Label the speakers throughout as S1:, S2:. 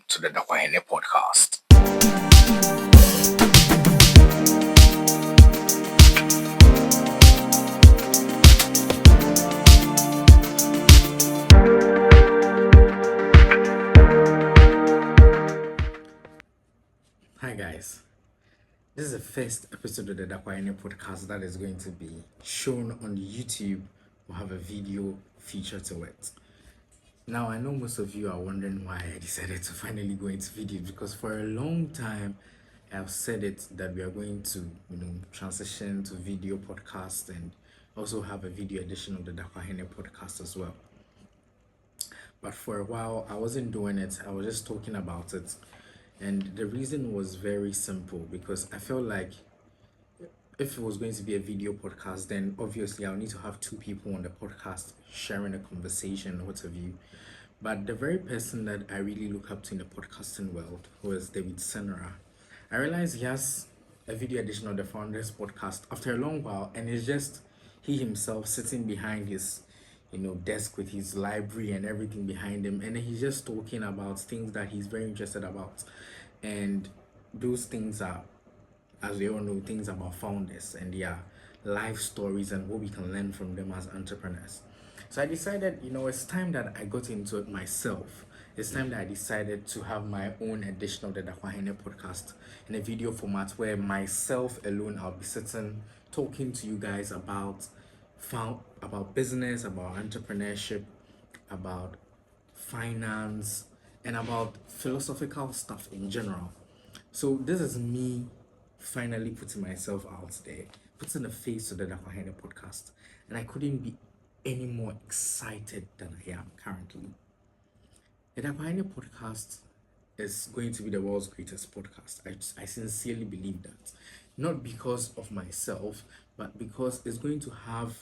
S1: to the Dakwahene podcast. Hi guys, this is the first episode of the Dakwahene podcast that is going to be shown on YouTube. We'll have a video feature to it. Now, I know most of you are wondering why I decided to finally go into video, because for a long time I've said it that we are going to, transition to video podcast and also have a video edition of the Dakwahene podcast as well. But for a while I wasn't doing it. I was just talking about it, and the reason was very simple, because I felt like if it was going to be a video podcast, then obviously I'll need to have two people on the podcast sharing a conversation, what have you. But the very person that I really look up to in the podcasting world was David Senra. I realized he has a video edition of the Founders podcast after a long while, and it's just he himself sitting behind his desk with his library and everything behind him, and he's just talking about things that he's very interested about. And those things are, as we all know, things about founders and their life stories and what we can learn from them as entrepreneurs. So I decided, it's time that I got into it myself. It's time that I decided to have my own edition of the Dakwahene podcast in a video format, where myself alone, I'll be sitting talking to you guys about business, about entrepreneurship, about finance, and about philosophical stuff in general. So this is me finally putting myself out there, putting a face to the Dakwahene podcast, and I couldn't be any more excited than I am currently. The Dakwahene podcast is going to be the world's greatest podcast. I sincerely believe that, not because of myself, but because it's going to have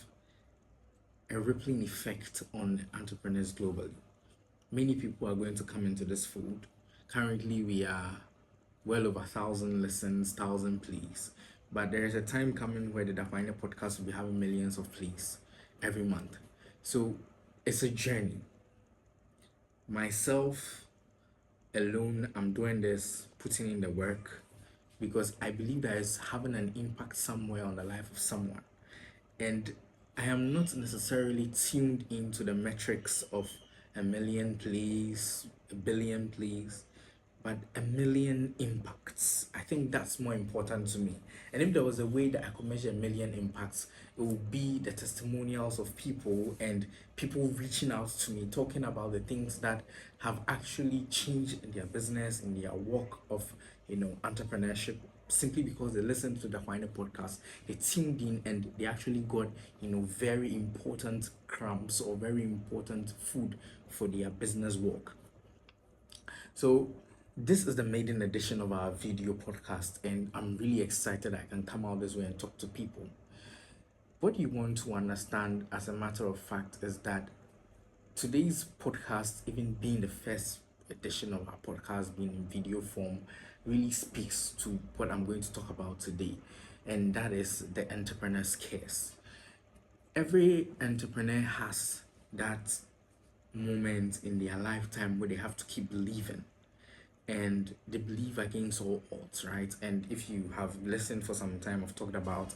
S1: a rippling effect on entrepreneurs globally. Many people are going to come into this fold. Currently, we are well over 1,000 listens, 1,000 plays. But there is a time coming where the Dakwahene podcast will be having millions of plays every month. So it's a journey. Myself alone, I'm doing this, putting in the work, because I believe that it's having an impact somewhere on the life of someone. And I am not necessarily tuned into the metrics of 1 million plays, 1 billion plays, but 1 million impacts. I think that's more important to me. And if there was a way that I could measure 1 million impacts, it would be the testimonials of people and people reaching out to me, talking about the things that have actually changed in their business, in their work of entrepreneurship, simply because they listened to the Dakwahene podcast, they tuned in, and they actually got very important crumbs or very important food for their business work. So this is the maiden edition of our video podcast, and I'm really excited I can come out this way and talk to people. What you want to understand, as a matter of fact, is that today's podcast, even being the first edition of our podcast, being in video form, really speaks to what I'm going to talk about today, and that is the entrepreneur's case. Every entrepreneur has that moment in their lifetime where they have to keep believing, and they believe against all odds, right? And if you have listened for some time, I've talked about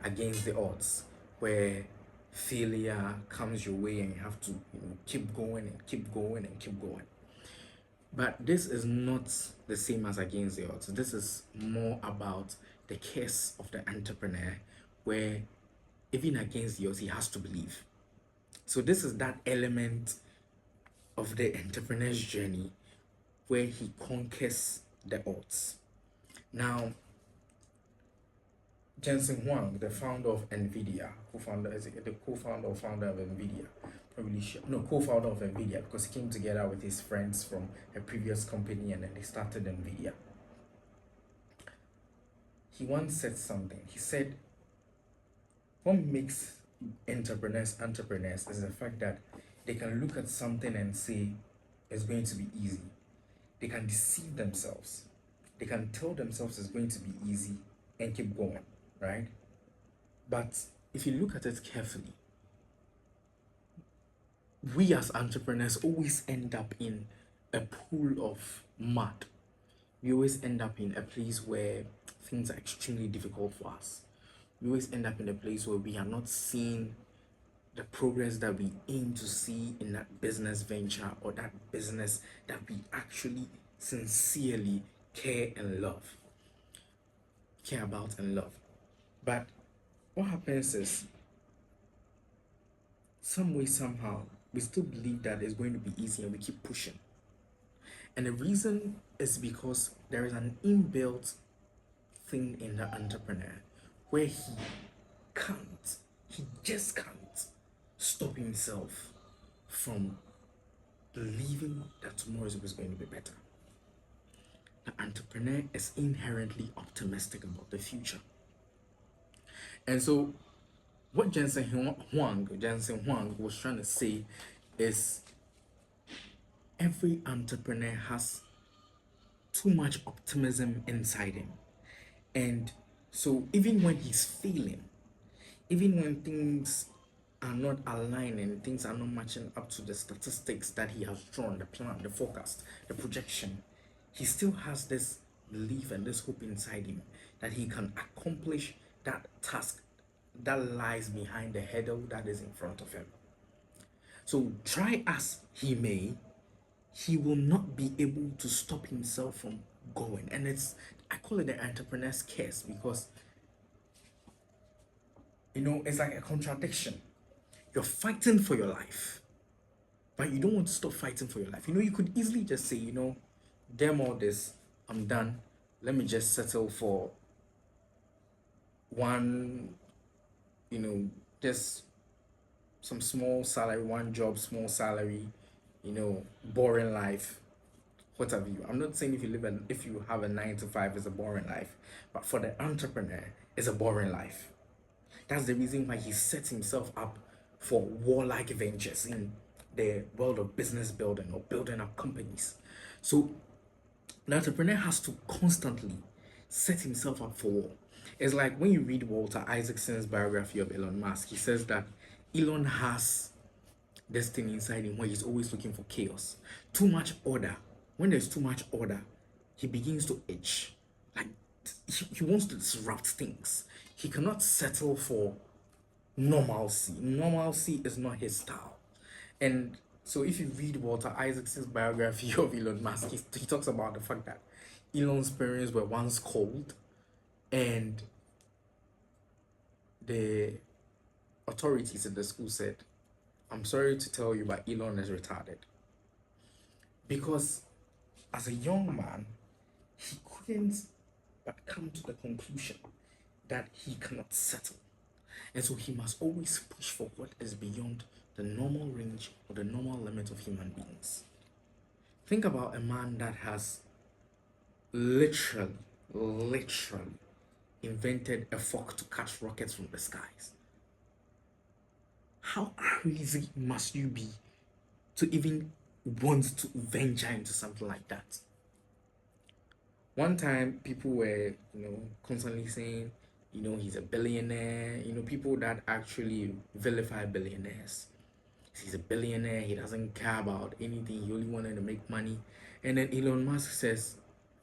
S1: against the odds, where failure comes your way and you have to keep going and keep going and keep going. But this is not the same as against the odds. This is more about the case of the entrepreneur, where even against the odds, he has to believe. So this is that element of the entrepreneur's journey where he conquers the odds. Now, Jensen Huang, the founder of NVIDIA, co-founder of NVIDIA, co-founder of NVIDIA, because he came together with his friends from a previous company and then they started NVIDIA. He once said something. He said, what makes entrepreneurs is the fact that they can look at something and say it's going to be easy. They can deceive themselves. They can tell themselves it's going to be easy and keep going, right? But if you look at it carefully, we as entrepreneurs always end up in a pool of mud. We always end up in a place where things are extremely difficult for us. We always end up in a place where we are not seeing the progress that we aim to see in that business venture or that business that we actually sincerely care about and love. But what happens is, some way, somehow, we still believe that it's going to be easy and we keep pushing. And the reason is because there is an inbuilt thing in the entrepreneur where he just can't stop himself from believing that tomorrow is always going to be better. The entrepreneur is inherently optimistic about the future. And so what Jensen Huang was trying to say is, every entrepreneur has too much optimism inside him. And so even when he's failing, even when things are not aligning, things are not matching up to the statistics that he has drawn, the plan, the forecast, the projection, he still has this belief and this hope inside him that he can accomplish that task that lies behind the hurdle that is in front of him. So try as he may, he will not be able to stop himself from going. And I call it the entrepreneur's curse, because it's like a contradiction. You're fighting for your life, but you don't want to stop fighting for your life. You could easily just say, damn all this, I'm done. Let me just settle for one, just some small salary, one job, small salary, boring life, what have you. I'm not saying if you have a 9 to 5 is a boring life, but for the entrepreneur, it's a boring life. That's the reason why he sets himself up for warlike ventures in the world of business building or building up companies. So the entrepreneur has to constantly set himself up for war. It's like when you read Walter Isaacson's biography of Elon Musk, he says that Elon has this thing inside him where he's always looking for chaos. Too much order. When there's too much order, he begins to itch. Like he wants to disrupt things. He cannot settle for normalcy. Normalcy is not his style. And so if you read Walter Isaacson's biography of Elon Musk, he talks about the fact that Elon's parents were once cold, and the authorities at the school said, I'm sorry to tell you, but Elon is retarded. Because as a young man, he couldn't but come to the conclusion that he cannot settle. And so he must always push for what is beyond the normal range or the normal limit of human beings. Think about a man that has literally invented a fork to catch rockets from the skies. How crazy must you be to even want to venture into something like that? One time, people were, constantly saying, he's a billionaire. People that actually vilify billionaires. He's a billionaire. He doesn't care about anything. He only wanted to make money. And then Elon Musk says,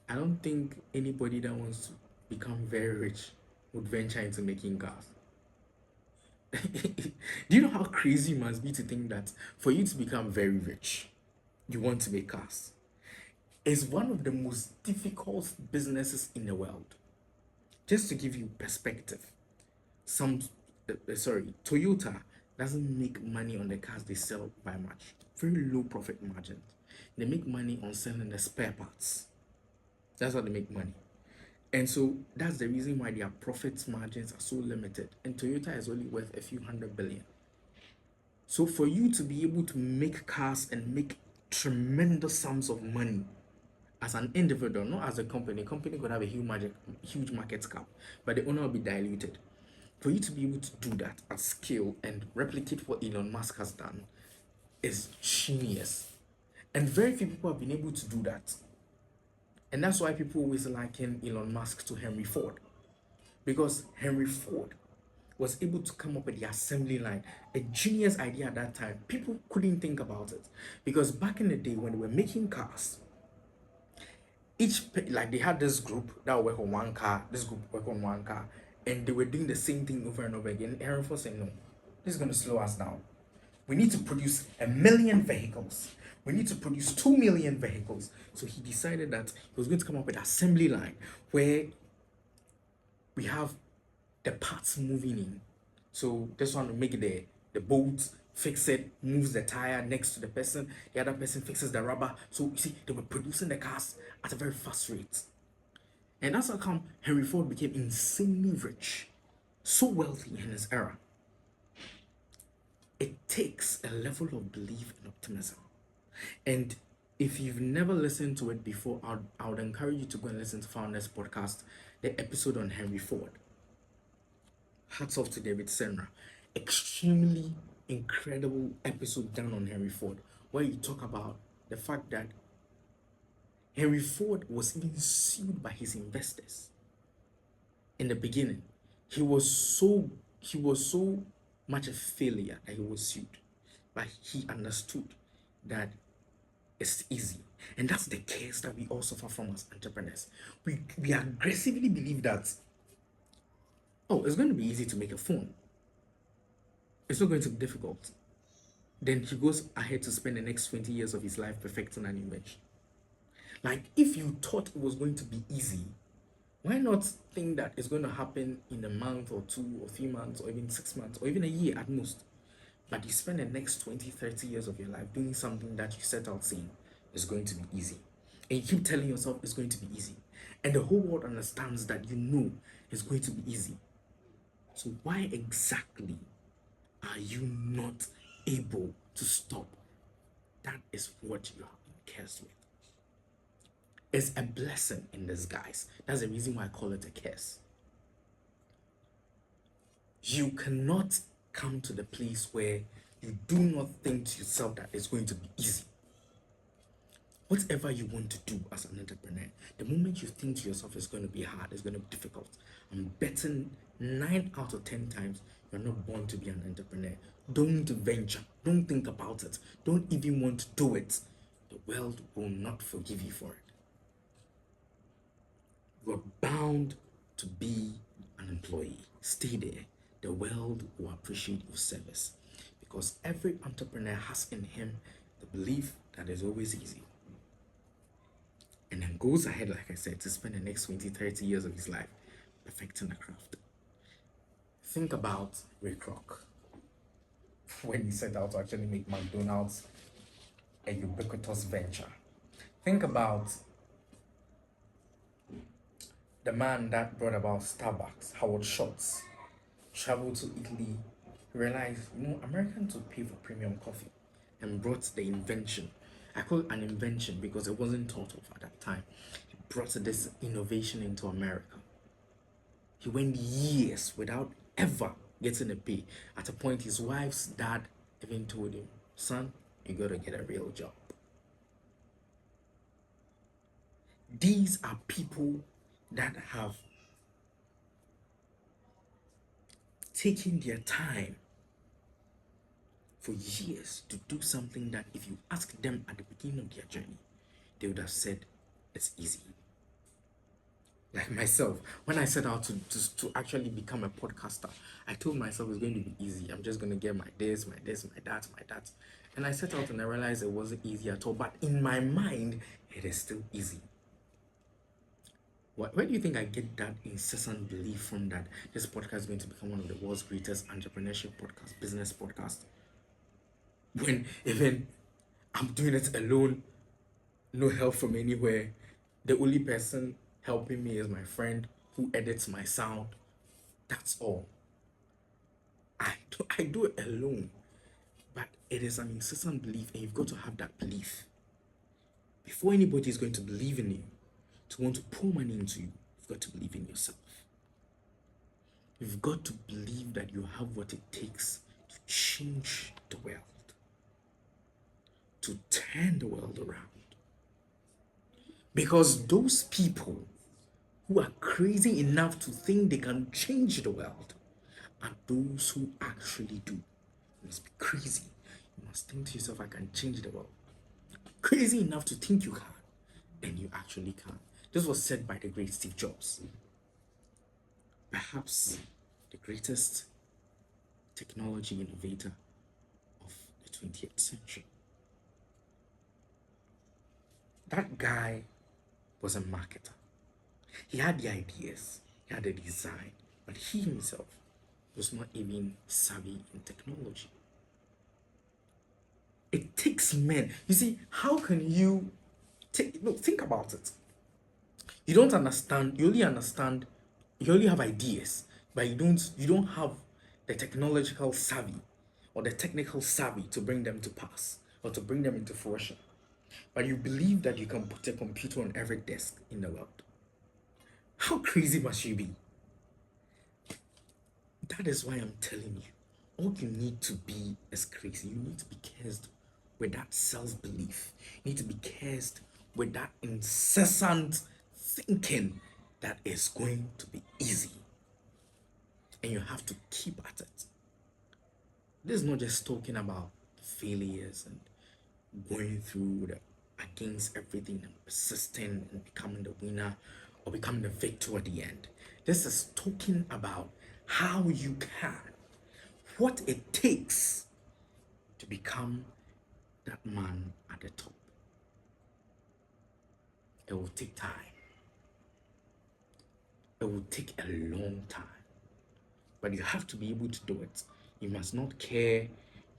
S1: I don't think anybody that wants to become very rich would venture into making cars. Do you know how crazy you must be to think that for you to become very rich, you want to make cars? It's one of the most difficult businesses in the world. Just to give you perspective, Toyota doesn't make money on the cars they sell by much. Very low profit margins. They make money on selling the spare parts. That's how they make money. And so that's the reason why their profit margins are so limited. And Toyota is only worth a few $100 billion. So for you to be able to make cars and make tremendous sums of money as an individual, not as a company could have a huge market cap, but the owner will be diluted. For you to be able to do that at scale and replicate what Elon Musk has done is genius. And very few people have been able to do that. And that's why people always liken Elon Musk to Henry Ford. Because Henry Ford was able to come up with the assembly line, a genius idea at that time. People couldn't think about it because back in the day when they were making cars, like they had this group that would work on one car, this group work on one car, and they were doing the same thing over and over again. Aaron Ford saying, no, this is going to slow us down. We need to produce 1 million vehicles. We need to produce 2 million vehicles. So he decided that he was going to come up with an assembly line where we have the parts moving in. So this one will make the bolt, fix it, moves the tire next to the person. The other person fixes the rubber. So you see, they were producing the cars at a very fast rate. And that's how come Henry Ford became insanely rich, so wealthy in his era. It takes a level of belief and optimism. And if you've never listened to it before, I would encourage you to go and listen to Founders Podcast, the episode on Henry Ford. Hats off to David Senra. Extremely incredible episode done on Henry Ford, where you talk about the fact that Henry Ford was even sued by his investors. In the beginning, he was so much a failure that he was sued, but he understood that it's easy. And that's the case that we all suffer from as entrepreneurs. We aggressively believe that, oh, it's going to be easy to make a phone. It's not going to be difficult. Then he goes ahead to spend the next 20 years of his life perfecting an invention. Like, if you thought it was going to be easy, why not think that it's going to happen in a month or 2 or 3 months or even 6 months or even a year at most? But you spend the next 20, 30 years of your life doing something that you set out saying is going to be easy. And you keep telling yourself it's going to be easy. And the whole world understands that you know it's going to be easy. So why exactly are you not able to stop? That is what you have been cursed with. It's a blessing in disguise. That's the reason why I call it a curse. You cannot come to the place where you do not think to yourself that it's going to be easy. Whatever you want to do as an entrepreneur, the moment you think to yourself it's going to be hard, it's going to be difficult, I'm betting 9 out of 10 times you're not born to be an entrepreneur. Don't venture. Don't think about it. Don't even want to do it. The world will not forgive you for it. You're bound to be an employee. Stay there. The world will appreciate your service because every entrepreneur has in him the belief that it's always easy. And then goes ahead, like I said, to spend the next 20, 30 years of his life perfecting the craft. Think about Ray Kroc when he set out to actually make McDonald's a ubiquitous venture. Think about the man that brought about Starbucks, Howard Schultz, traveled to Italy, realized, Americans would pay for premium coffee, and brought the invention. I call it an invention because it wasn't thought of at that time. He brought this innovation into America. He went years without ever getting a pay. At a point, his wife's dad even told him, son, you gotta get a real job. These are people that have taken their time for years to do something that if you ask them at the beginning of their journey, they would have said it's easy. Like myself, when I set out to actually become a podcaster, I told myself it's going to be easy. I'm just going to get my this, my that. And I set out and I realized it wasn't easy at all. But in my mind, it is still easy. Where do you think I get that incessant belief from that this podcast is going to become one of the world's greatest entrepreneurship podcasts, business podcasts? When even I'm doing it alone, no help from anywhere. The only person helping me is my friend who edits my sound. That's all. I do it alone. But it is an incessant belief, and you've got to have that belief. Before anybody is going to believe in you, to want to pour money into you, you've got to believe in yourself. You've got to believe that you have what it takes to change the world, to turn the world around. Because those people who are crazy enough to think they can change the world are those who actually do. You must be crazy. You must think to yourself, I can change the world. Crazy enough to think you can, and you actually can. This was said by the great Steve Jobs, perhaps the greatest technology innovator of the 20th century. That guy was a marketer. He had the ideas, he had the design, but he himself was not even savvy in technology. It takes men. You see, how can you think about it. You don't understand, you only have ideas, but you don't have the technological savvy or the technical savvy to bring them to pass or to bring them into fruition. But you believe that you can put a computer on every desk in the world. How crazy must you be? That is why I'm telling you, all you need to be is crazy. You need to be cursed with that self-belief. You need to be cursed with that incessant thinking that is going to be easy. And you have to keep at it. This is not just talking about failures and going through against everything and persisting and becoming the winner or becoming the victor at the end. This is talking about how you can, what it takes to become that man at the top. It will take time. It will take a long time. But you have to be able to do it. You must not care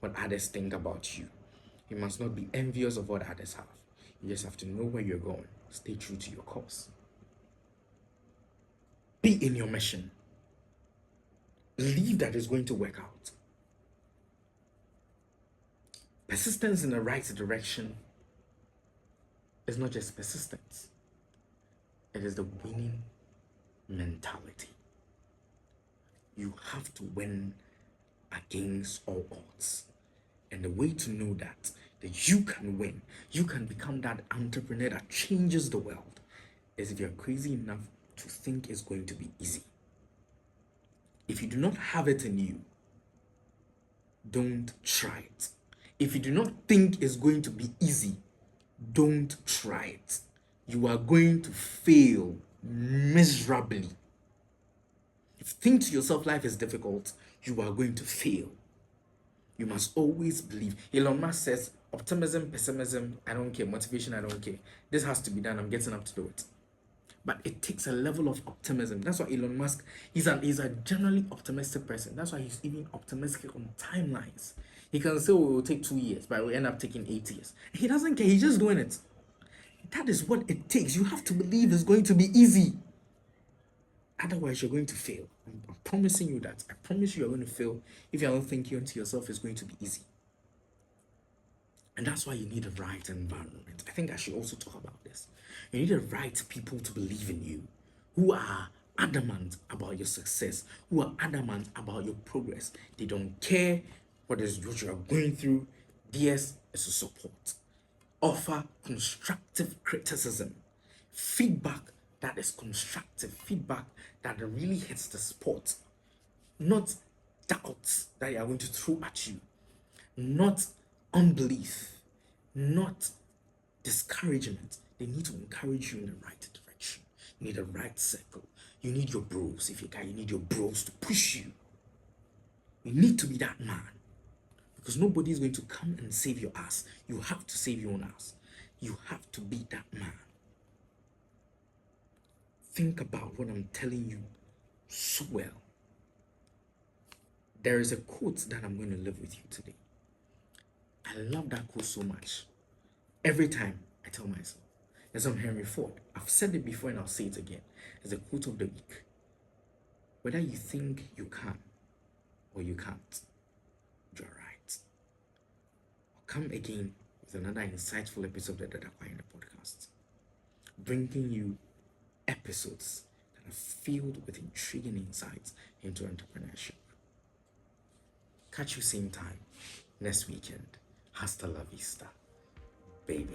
S1: what others think about you. You must not be envious of what others have. You just have to know where you're going. Stay true to your course. Be in your mission. Believe that it's going to work out. Persistence in the right direction is not just persistence. It is the winning mentality. You have to win against all odds. And the way to know that you can win, you can become that entrepreneur that changes the world, is if you're crazy enough to think it's going to be easy. If you do not have it in you, don't try it. If you do not think it's going to be easy, don't try it. You are going to fail miserably. If you think to yourself life is difficult, you are going to fail. You must always believe. Elon Musk says, optimism, pessimism, I don't care. Motivation, I don't care. This has to be done. I'm getting up to do it. But it takes a level of optimism. That's why Elon Musk, he's a generally optimistic person. That's why he's even optimistic on timelines. He can say, oh, it will take 2 years, but it will end up taking 8 years. He doesn't care. He's just doing it. That is what it takes. You have to believe it's going to be easy. Otherwise, you're going to fail. I'm promising you that. I promise you're going to fail if you don't think you to yourself it's going to be easy. And that's why you need the right environment. I think I should also talk about this. You need the right people to believe in you, who are adamant about your success, who are adamant about your progress. They don't care what you are going through. Theirs is to support. Offer constructive criticism, feedback that is constructive, feedback that really hits the spot, not doubts that they are going to throw at you, not unbelief, not discouragement. They need to encourage you in the right direction. You need a right circle. You need your bros. If you can, you need your bros to push you. You need to be that man. Because nobody is going to come and save your ass. You have to save your own ass. You have to be that man. Think about what I'm telling you so well. There is a quote that I'm going to live with you today. I love that quote so much. Every time I tell myself, it's on Henry Ford. I've said it before and I'll say it again. It's a quote of the week. Whether you think you can or you can't, you're right. I'll come again with another insightful episode of the Undying podcast, bringing you episodes that are filled with intriguing insights into entrepreneurship. Catch you same time next weekend. Hasta la vista, baby.